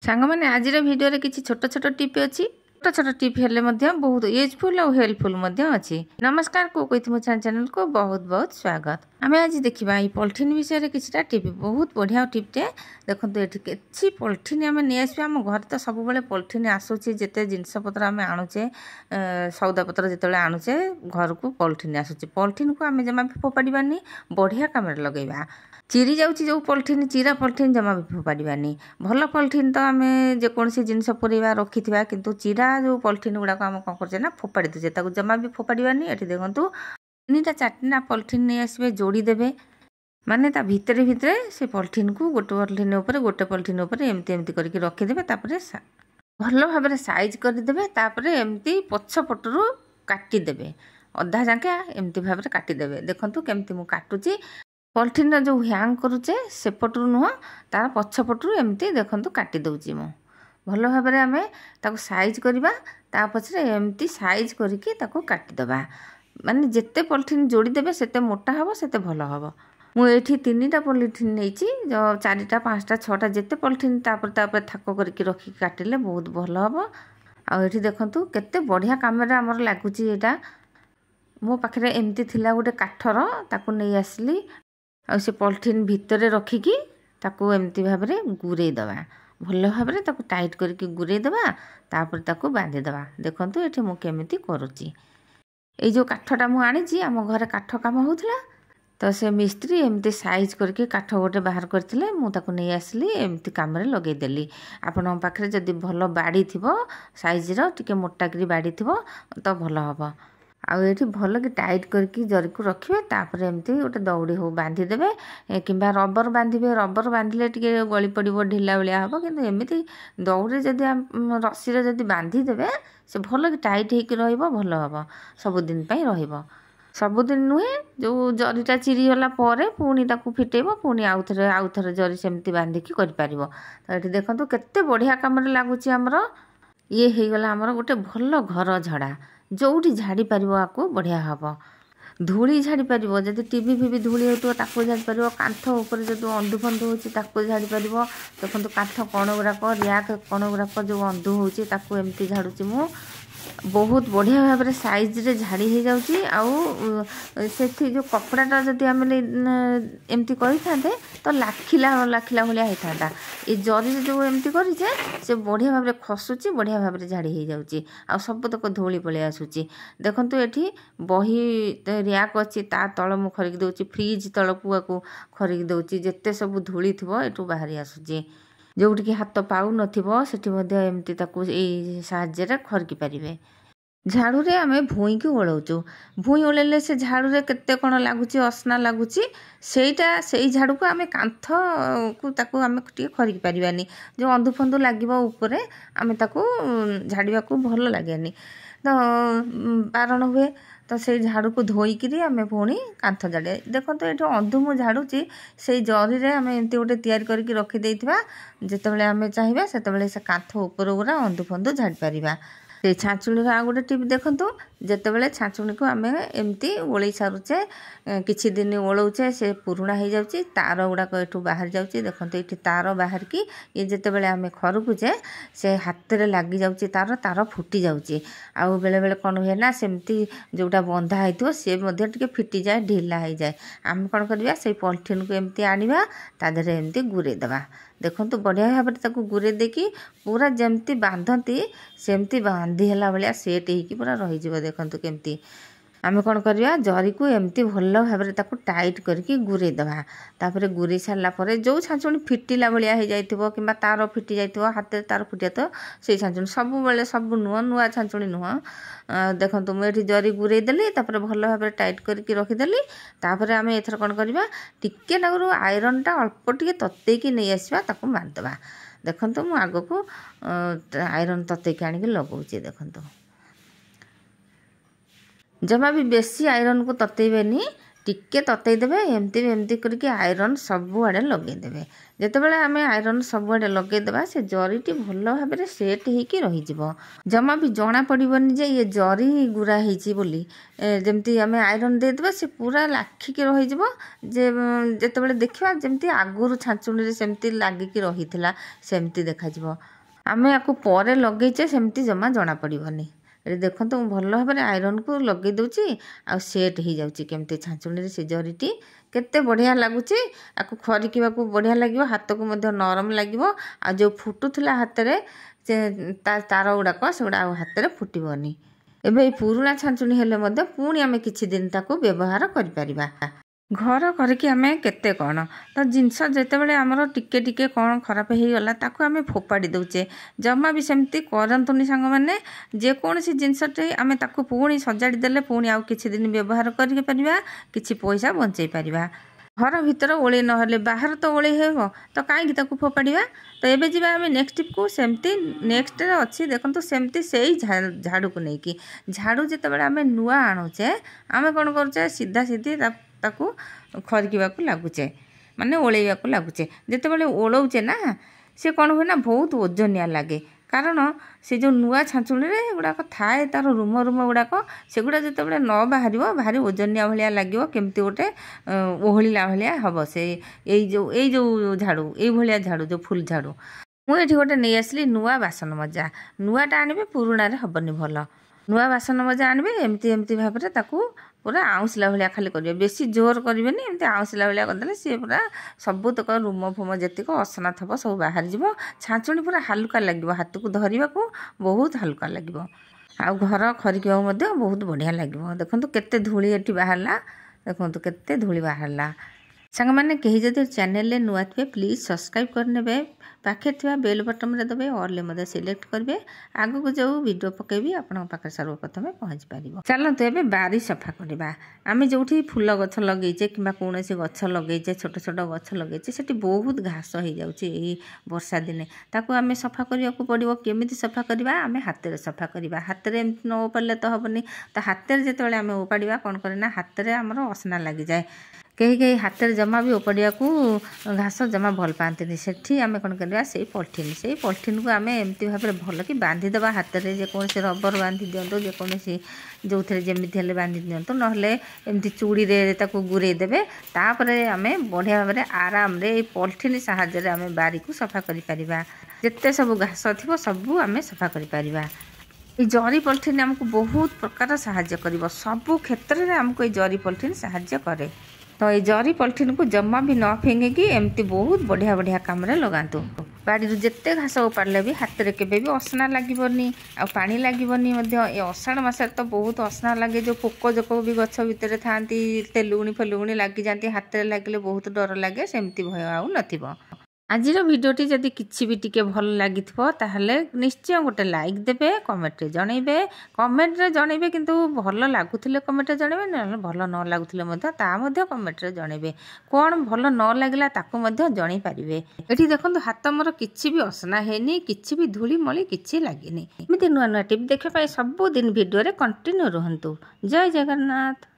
सांग मैंने आज भिडियो किसी छोट छोट टिप अच्छी छोट छोट टिप हेल्ले बहुत यूजफुल और हेल्पफुल अच्छी। नमस्कार को कही चैनल को बहुत बहुत स्वागत। आम आज देखा ये पॉलिथिन विषय में किसी टिप बहुत बढ़िया टिप्टे देखो ये किसी पॉलिथिन आम नहीं आस आम घर तो सब पॉलिथिन आसूसी जिते जिनपतर आम आणुचे सौदापत्र जो आणुचे घर को पॉलिथिन आसूसी पॉलिथिन को आम जमा भी फोपाड़ानी बढ़िया कम लगेगा। चिरी जाऊँगी जो पॉलिथिन चिरा पॉलिथिन जमा भी फोपाड़ानी भल पॉलिथिन तो आम जेकोसी जिनस पुरेवा रखी किंतु चिरा जो पॉलिथिन गुड़ाक आम कौन करना फोपाड़ी दूचे जमा भी फोपाड़ानी। ये देखूँ 3टा 4टा पॉलिथिन नहीं आसबे जोड़ीदेवे माने ता भितरे भितरे से पॉलिथिन को गोटे पॉलिथिन उपर गोटे पॉलिथिन उपर एमती एमती करके रखीदेवे भल भाव साइज करदे एमती पछपटू काटिदेवे अधा जाके एमती भाव काटिदेवे। देखो केमती मु काटुची पॉलिथिन जो ह्यांग करुचे सेपटू नुह तार पछपटू एमती देखो काटी दउची मु भल भाव आम ताको साइज करवा ता पछरे एमती साइज करके ताको काटिदेबा माने जिते पॉलिथिन जोड़ीदेवे सेते मोटा हम सेते भल हम। मुझे 3टा पॉलिथिन नहीं 4टा 5टा 6टा जिते पॉलिथिन तापर थाक करके रखी काटिले बहुत भल हम। आठी देखु केते बढ़िया कम आमर लगुच यहाँ मो पाखे एमती थिला गोटे काठर ताकू नहीं आसली आ से पॉलिथिन भितर रखिकी ताकू एमती भाव गुरई दबा भल भाव टाइट करके गुरई दबा तापर ताकू बांधी दबा। देखो ये मुझे करुच्ची ये जो काठटा मुझे आम घर काठ कम होता तो से मिस्त्री एमती साइज करके काठ गोटे बाहर करते मुझे नहीं आसली एमती कम लगेदेली। आपण पाखे जदि भल बाड़ी थी साइज रे मोटाकरी बाड़ी थी तो भल हम आठी भल कि टाइट करके जरी को रखिए तापर एमती गोटे दौड़ी हो बांधीदेवे कि रबर बांधे रबर बांधिले टे गली पड़ो ढिला भाया हम कि एमती दौड़ी जदि रसी जदि बांधीदेवे से भल कि टाइट हो भल हम सबुदिन रही सबुदिन नुहे जो जरीटा चिरीगला पुणी ताकू फिटेब पुणी आउ थे जरी सेमती बांधिकी कर। तो ये देखो केते बढ़िया कम लगुच आमर ये होगला आमर गोटे भल घर झड़ा जोटी झाड़ी पार आपको बढ़िया हम धूली झाड़ी पार जब टीवी फीवी धूली हो झाड़ी पार कांथ उपर जो अंधु फंधु हो झाड़ी पार। देखो कांथ कण गुड़ाक रियाक कण गुड़ाक जो अंधु होमती झाड़ूची मु बहुत बढ़िया भाव में साइज रे झाड़ी हो जाऊँगी आउ जो कपड़ाटा जदि आम एमती करते तो लाखिला लाखिला भाया होता ये जरी जो एमती करें से बढ़िया भाव में खसुची बढ़िया भाव में झाड़ी हो जाऊँगी आ सबतक धूली पलि आसूची। देखो ये बही रियाक अच्छी ता तल मु खरिकी दूसरी फ्रिज तलकू खरिकी दूसरी जिते सब धूली थी यू बाहरी आसूची जोटि हाथ पाऊ नमती साहाଯ୍य खरकी पारे। झाड़ू रे आम भूई की ओलाऊचु भूई ओलैले से झाड़ू रे केते कौन लगुच असना लगुच सेटा से झाड़ू को आम कांथ को आम खरिकी पारानी जो अंधु फंधु लगे उपरे आम झाड़िया को भल लगे तो बारण हुए तो से झाड़ू को धोईकी आम पुणी कांथ झाड़े। देखो तो ये अंधु मु झाड़ूची से जरी रे आम एमती गोटे तैयारी करके रखीदे जिते आम चाहिए से कांथ उपर गुरा अंधु फंधु झाड़ी पारिबा। से छाँचुणी आ गोटे टिप देखु जिते छाँचुणी को आम एमती ओल सारुचे किछि दिन ओलौचे से पुराणा हो जाऊँगी तार गुड़ाक यू बाहर जाऊँगी। देखो ये तार बाहर की ये जिते आम खरकुचे से हाथ में लगी जाऊँगी तार तार फुटी जाऊँगी आउ बेले बेले कौन हुए ना सेमती जोटा बंधा होती सी टे फिटी जाए ढिला हो जाए आम कौन करवा से पॉलिथिन को एमती आनिबा ता देहरे एमती गुरई दबा। देखो बढ़िया भाव में गुरई देकी पूरा जमती बांधती सेमती बांधी है भाया सेट हो पूरा रही। देखो केमती आम कौन करवा जरी को एमती भल भाव में टाइट करके गुरई दबा तापर गुरई सारापर जो छाँचुणी फिटिला भाया हो जाइथिबो कि तार फिटी जाइथिबो हाथ तार फुटिया तो से छाँचुणी सब बेले सब नुह नुआ छाँचुणी नुह। देखो मुझे जरी गुरई देली तापर भल भाव में टाइट करके रखीदेली तापर आम एथर कौन करवा टिके नागुरु आयरनटा अल्प टिके ततेकी नहीं आसवा ताकू मारिदेबा। देखो मु आग को आयरन ततेकी आनिक लगौची देखो जमा भी बेसी आयरन को ततेबेनी टिके ततईदेवे एमती एमती करके आयरन सबुआड़े लगेदेवे। जेतेबेले आमे आयरन सबुआड़े लगेदेबा से जरीटी भल भाव में सेट होइकी रहीजिवो। जमा भी जना पड़िबनी जे ये जरी गुरा होइची बोली। जेमती आमे आयरन देदेबा से पूरा लाखिकी रहीजिवो। जे जेतेबेले देखिबा जेमती आगुरु छांचुणी सेमती लागिकी रहीथिला सेमती देखाजिवो। आमे याकू परे लगेइचे सेमती जमा जना पड़िबनी। देखो तो भल भाव में आयरन को लगे दूची आ सेट हो जाउची केमती छांचुणी से जरीटी केते बढ़िया लगुच। आपको खरिका बढ़िया लगे हाथ को मध्य नरम लगे आ जो फुटुला हाथ में तार गुड़ाक से हाथ में फुटबनी। एबे पुराणा छांचुणी हेले पुणी आम किछि दिन ताको व्यवहार करिपरिबा। घर करके आमे केते कौन तो जिनस जितेबाला आमर टिके टिके कौन खराब हो गला ताको आमे फोपाड़ी दौचे। जमा भी सेमती करंतुनी सांग माने जेकोसी जिनसटे आमे ताको पुणी सजाड़ी देले पुणी आउ किछि दिन व्यवहार करि परिबा किछि पैसा बंचई परिबा। घर भीतर ओले नहले बाहर तो ओले हेबो तो काईकि ताको फोपाड़िबा। तो एबे जिबा आमे नेक्स्ट टिप को सेमती नेक्स्ट रे अछि देखंतु सेमती सेही झाड़ू को नेकी झाड़ू जेतेबाला आमे नुआ आणुचे आमे कोन करचे सीधा सीधी ताकू खरकिवाकू लगुचे माने ओलैवाकू लगुचे। जेतेबेले ओलौचे ना से कौन हुए ना बहुत ओजनिया लगे कारण से जो नुआ छांचुणी गुड़ाक थाए तार रूम रूम गुड़ाक से गुड़ा जितेबाला न बाहर भारी ओजनिया भाया लगे केमती गोटे ओहलिला भाया हम से जो झाड़ू ये झाड़ू जो फुल झाड़ू मुझे गोटे नहीं आसली नुआ बासन मजा नुआटा आनबे पुराणा हेनी भल नुआ बासन मजा आनबे एमती एमती भाव में ताकू पूरा आउसला भाया खाली करेंगे बेसी जोर करेंगे एमती आउसला भाया करदे सी पूरा सबुतक रूम फुम जीक असना थब सब बाहर जीव छांचुणी पूरा हालुका लगे हाथ को धरने को बहुत हालुका लगे आ घर खरिका बहुत बढ़िया लगे। देखो केते धूली एटी बाहरला देखो केते धूली बाहरला। सांग मैंने कहीं जदि चैनल नुआ थे प्लीज सब्सक्राइब करने पाखे थी बेल बटन में देवे ऑल में सिलेक्ट करेंगे आगू को जो वीडियो पकेबी आपण पाखे सर्वप्रथम पहुँच पार। चलते ए बारी सफा करवा आम जो फूल गछ लगेचे कि कौन गछ लगेचे छोट छोट गछ लगेचे से बहुत घास हो जाए वर्षा दिने ताकू आम सफा करने को पड़ो केमी सफा करवा आम हाथ में सफा करवा हाथ में एमती न ओपाड़े तो हेनी तो हाथ में जो आम ओपाड़ा कौन करना हाथ में आमर असना लगी जाए कहीं कहीं हाथ में जमा भी ओपाड़ा को घास जमा भल पाती से आम कौन करवा से पॉलिथिन को आम एमती भाव में भल कि बांधिदेवा हाथ में जेकोसी रबर बांधि दिंतु जेकोसी जो थे जमी हेल्ले बांधि दिंतु ना एमती चूड़ी गुरई देवे तापर आम बढ़िया भाव में आराम रे पॉलिथिन साहाय्य आम बारी को सफा करिपरिबा जेते सब घास थी सबू आम सफा करिपरिबा। ये जरी पॉलिथिन आमको बहुत प्रकार साहाय्य कर सबू क्षेत्र में आमको ये जरी पॉलिथिन साहाय्य करे। तो ये जरी पॉलिथिन को जमा भी न फिंगिकी एमती बहुत बढ़िया बढ़िया काम रे लगातु बाड़ी जिते घास उपाड़े भी हाथ में केवे भी असना लगनी आ पानी लगनी ये अषाढ़ मस तो बहुत असना लगे जो पोक जोक भी गछ भितर था तेलुगुणी फेलुगुणी लगी जाती हाथ में लगे बहुत डर लगे सेमती भय आउ न। आज भिडियोटी जदि किसी भी टिके भल लगी ताहले निश्चय गोटे लाइक देवे कमेंट रे जनइबे कमेंट रे जनइबे किंतु भल लगुले कमेंट रे जनइबे ना भल न लगुले कमेंट रे जनइबे कौन भल न लगला ताको मध्य जणई पारिबे। एठी देखंतु हाथ मोर किछि भी असना हेनी किछि भी धूली मली किछि लागिनी। एमिति नुआ नुआ टिप देखा पाए सब दिन वीडियो रे कंटिन्यू रहंतु। जय जगन्नाथ।